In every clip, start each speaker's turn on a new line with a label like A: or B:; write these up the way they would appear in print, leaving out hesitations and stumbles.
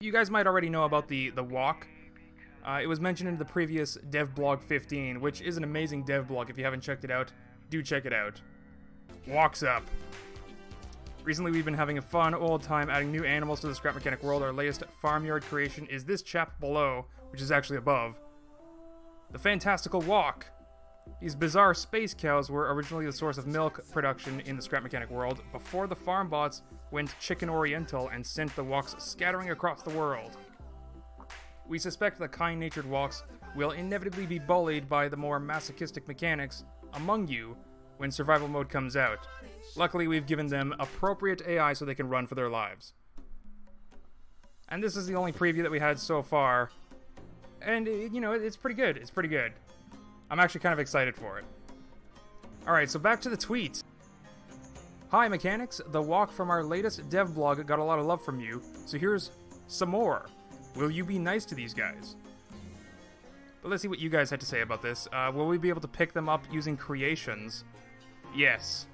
A: You guys might already know about the walk. It was mentioned in the previous devblog 15, which is an amazing devblog. If you haven't checked it out, do check it out. Walks up. Recently, we've been having a fun old time adding new animals to the scrap mechanic world. Our latest farmyard creation is this chap below, which is actually above. The fantastical walk. These bizarre space cows were originally the source of milk production in the scrap mechanic world before the farm bots went chicken oriental and sent the walks scattering across the world. We suspect the kind-natured walks will inevitably be bullied by the more masochistic mechanics among you when survival mode comes out. Luckily, we've given them appropriate AI so they can run for their lives. And this is the only preview that we had so far. And, you know, it's pretty good. It's pretty good. I'm actually kind of excited for it. Alright, so back to the tweet. Hi, mechanics. The walk from our latest devblog got a lot of love from you, so here's some more. Will you be nice to these guys? But let's see what you guys had to say about this. Will we be able to pick them up using creations? Yes.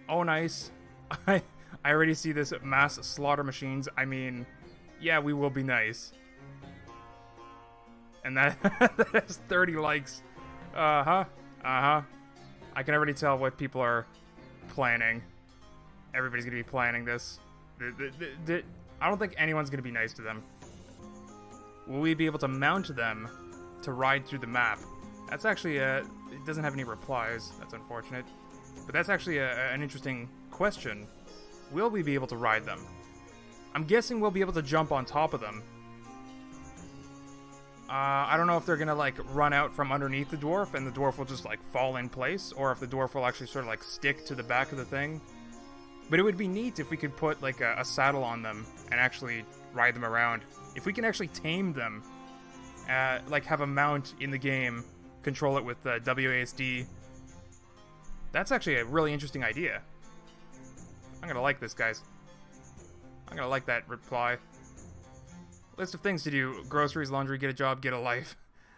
A: Oh, nice. I already see this mass slaughter machines. I mean, yeah, we will be nice. And that has 30 likes. I can already tell what people are planning. Everybody's gonna be planning this. I don't think anyone's gonna be nice to them. Will we be able to mount them to ride through the map? That's actually it doesn't have any replies. That's unfortunate. But that's actually an interesting question. Will we be able to ride them? I'm guessing we'll be able to jump on top of them. I don't know if they're gonna, like, run out from underneath the dwarf and the dwarf will just, like, fall in place, or if the dwarf will actually sort of, like, stick to the back of the thing. But it would be neat if we could put, like, a saddle on them and actually ride them around. If we can actually tame them, like, have a mount in the game, control it with WASD, that's actually a really interesting idea. I'm gonna like this, guys. I'm gonna like that reply. List of things to do. Groceries, laundry, get a job, get a life.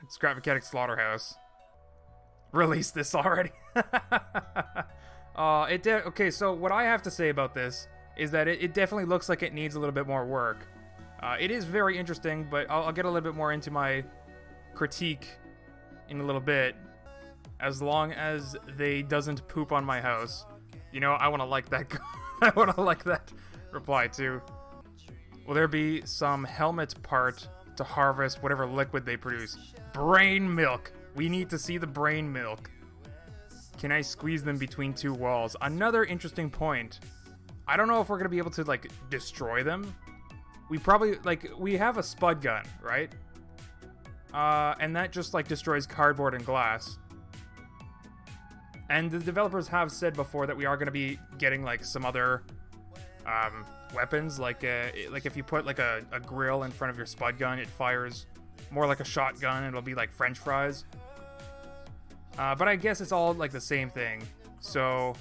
A: Scrap mechanic slaughterhouse. Release this already. Okay, so what I have to say about this is that it definitely looks like it needs a little bit more work. It is very interesting, but I'll get a little bit more into my critique in a little bit. As long as they doesn't poop on my house. You know, I want to like that. I want to like that reply too. Will there be some helmet part to harvest whatever liquid they produce? Brain milk! We need to see the brain milk. Can I squeeze them between two walls? Another interesting point. I don't know if we're going to be able to, like, destroy them. We probably, like, we have a spud gun, right? And that just, like, destroys cardboard and glass. And the developers have said before that we are going to be getting, like, some other weapons, like if you put like a grill in front of your spud gun, it fires more like a shotgun. It'll be like French fries. But I guess it's all like the same thing. So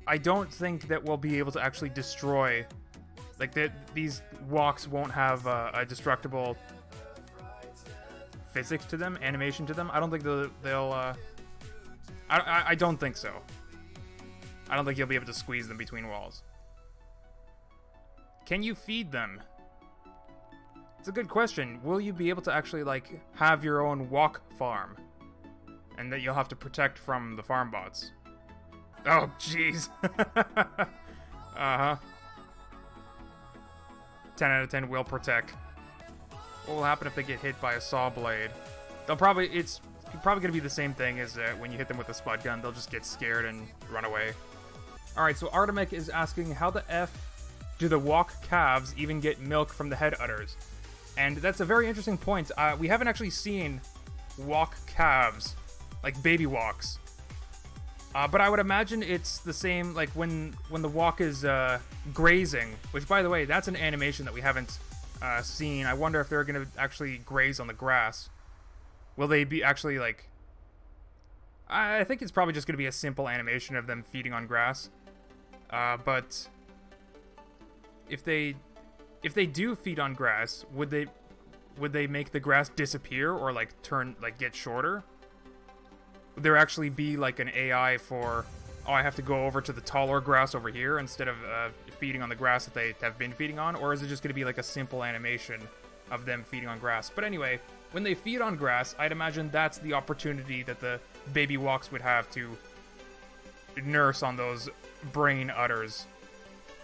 A: I don't think that we'll be able to actually destroy, like, these walks won't have a destructible physics to them, animation to them. I don't think they'll I don't think so. I don't think you'll be able to squeeze them between walls. Can you feed them? It's a good question. Will you be able to actually, like, have your own walk farm? And that you'll have to protect from the farm bots. Oh, jeez. 10 out of 10 will protect. What will happen if they get hit by a saw blade? It's probably going to be the same thing as when you hit them with a spud gun. They'll just get scared and run away. Alright, so Artemek is asking, how the F do the walk calves even get milk from the head udders? And that's a very interesting point. We haven't actually seen walk calves, like baby walks. But I would imagine it's the same, like when the walk is grazing, which, by the way, that's an animation that we haven't seen. I wonder if they're going to actually graze on the grass. Will they be actually, like... I think it's probably just going to be a simple animation of them feeding on grass. But if they do feed on grass, would they make the grass disappear or, like, get shorter? Would there actually be, like, an AI for, oh, I have to go over to the taller grass over here instead of feeding on the grass that they have been feeding on, or is it just going to be like a simple animation of them feeding on grass? But anyway, when they feed on grass, I'd imagine that's the opportunity that the baby walks would have to nurse on those brain udders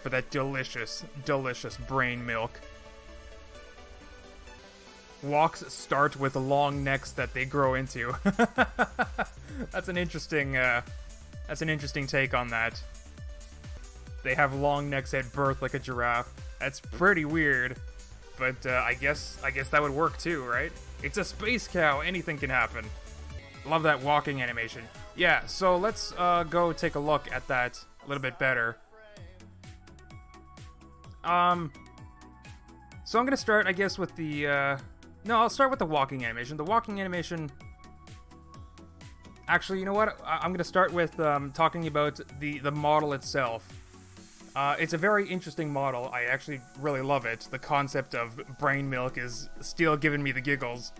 A: for that delicious, delicious brain milk. Walks start with long necks that they grow into. That's an interesting take on that. They have long necks at birth like a giraffe. That's pretty weird, but I guess that would work too, right? It's a space cow. Anything can happen. Love that walking animation. Yeah. So let's go take a look at that a little bit better. So I'm gonna start, I guess, with the. No, I'll start with the walking animation. The walking animation... Actually, you know what? I'm going to start with talking about the model itself. It's a very interesting model. I actually really love it. The concept of brain milk is still giving me the giggles.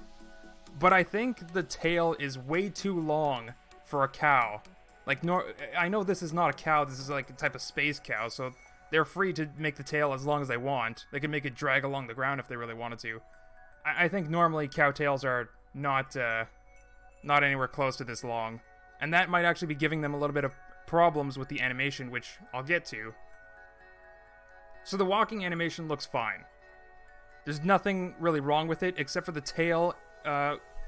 A: But I think the tail is way too long for a cow. Like, I know this is not a cow. This is like a type of space cow, so they're free to make the tail as long as they want. They can make it drag along the ground if they really wanted to. I think normally cow tails are not anywhere close to this long, and that might actually be giving them a little bit of problems with the animation, which I'll get to. So the walking animation looks fine. There's nothing really wrong with it, except for the tail.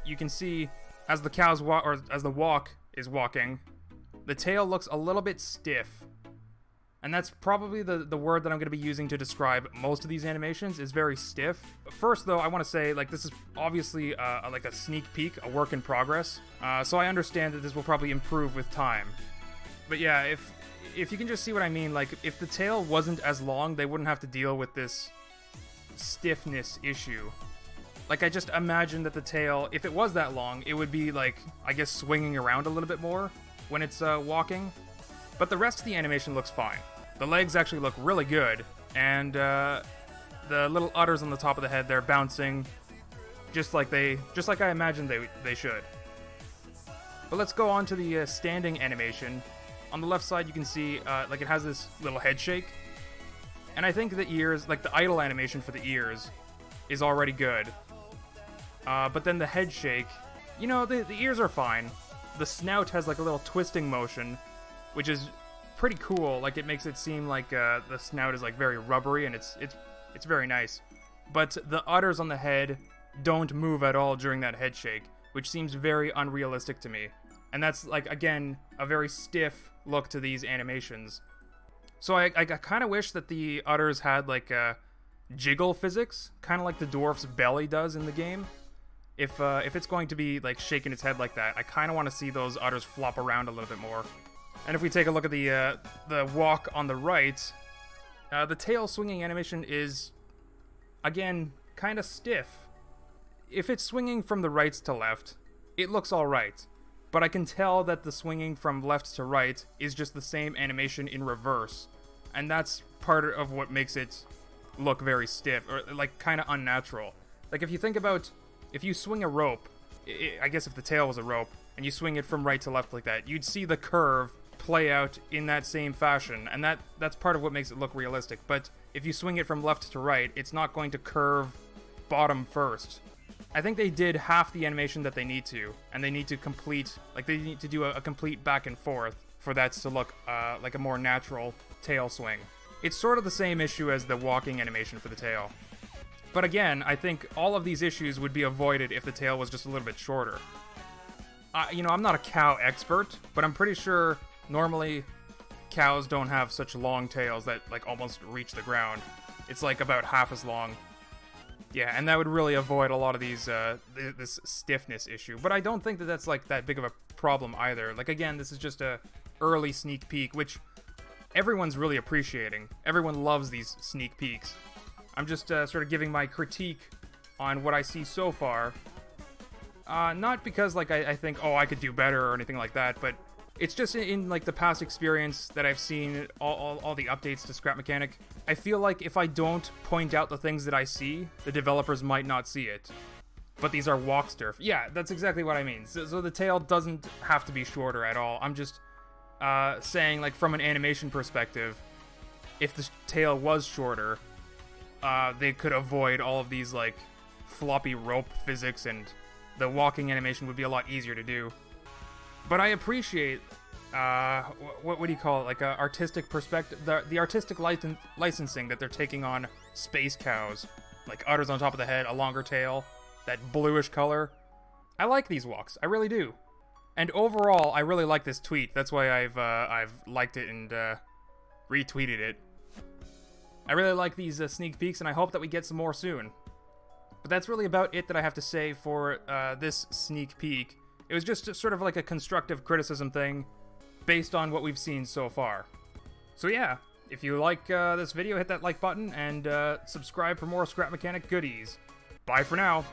A: You can see as the cows walk, or as the walk is walking, the tail looks a little bit stiff. And that's probably the word that I'm going to be using to describe most of these animations, is very stiff. First, though, I want to say, like, this is obviously like a sneak peek, a work in progress. So I understand that this will probably improve with time. But yeah, if you can just see what I mean, like, if the tail wasn't as long, they wouldn't have to deal with this stiffness issue. Like, I just imagine that the tail, if it was that long, it would be, like, I guess swinging around a little bit more when it's walking. But the rest of the animation looks fine. The legs actually look really good, and the little udders on the top of the head, they're bouncing just like I imagined they should. But let's go on to the standing animation. On the left side, you can see like it has this little head shake, and I think the ears, like the idle animation for the ears, is already good. But then the head shake, you know, the ears are fine. The snout has like a little twisting motion, which is pretty cool. Like, it makes it seem like the snout is like very rubbery, and it's very nice. But the udders on the head don't move at all during that head shake, which seems very unrealistic to me. And that's, like, again, a very stiff look to these animations. So I kind of wish that the udders had like jiggle physics, kind of like the dwarf's belly does in the game. If it's going to be like shaking its head like that, I kind of want to see those udders flop around a little bit more. And if we take a look at the walk on the right, the tail swinging animation is, again, kind of stiff. If it's swinging from the right to left, it looks alright. But I can tell that the swinging from left to right is just the same animation in reverse. And that's part of what makes it look very stiff, or like kind of unnatural. Like, if you think about, if you swing a rope, I guess if the tail was a rope, and you swing it from right to left like that, you'd see the curve play out in that same fashion, and that's part of what makes it look realistic. But if you swing it from left to right, it's not going to curve bottom first. I think they did half the animation that they need to, and they need to complete, like, they need to do a complete back and forth for that to look like a more natural tail swing. It's sort of the same issue as the walking animation for the tail. But again, I think all of these issues would be avoided if the tail was just a little bit shorter. You know, I'm not a cow expert, but I'm pretty sure normally cows don't have such long tails that like almost reach the ground. It's like about half as long. Yeah, and that would really avoid a lot of these this stiffness issue. But I don't think that that's like that big of a problem either. Like, again, this is just a early sneak peek, which everyone's really appreciating. Everyone loves these sneak peeks. I'm just sort of giving my critique on what I see so far. Not because like I think, oh, I could do better or anything like that, but it's just in like the past experience that I've seen all the updates to Scrap Mechanic. I feel like if I don't point out the things that I see, the developers might not see it. But these are walks, Durf. Yeah, that's exactly what I mean. So the tail doesn't have to be shorter at all. I'm just saying, like, from an animation perspective, if the tail was shorter, they could avoid all of these, like, floppy rope physics, and the walking animation would be a lot easier to do. But I appreciate, what do you call it, like, artistic perspective, the artistic licensing that they're taking on space cows. Like, udders on top of the head, a longer tail, that bluish color. I like these walks, I really do. And overall, I really like this tweet. That's why I've liked it and retweeted it. I really like these sneak peeks, and I hope that we get some more soon. But that's really about it that I have to say for this sneak peek. It was just sort of like a constructive criticism thing based on what we've seen so far. So yeah, if you like this video, hit that like button and subscribe for more Scrap Mechanic goodies. Bye for now.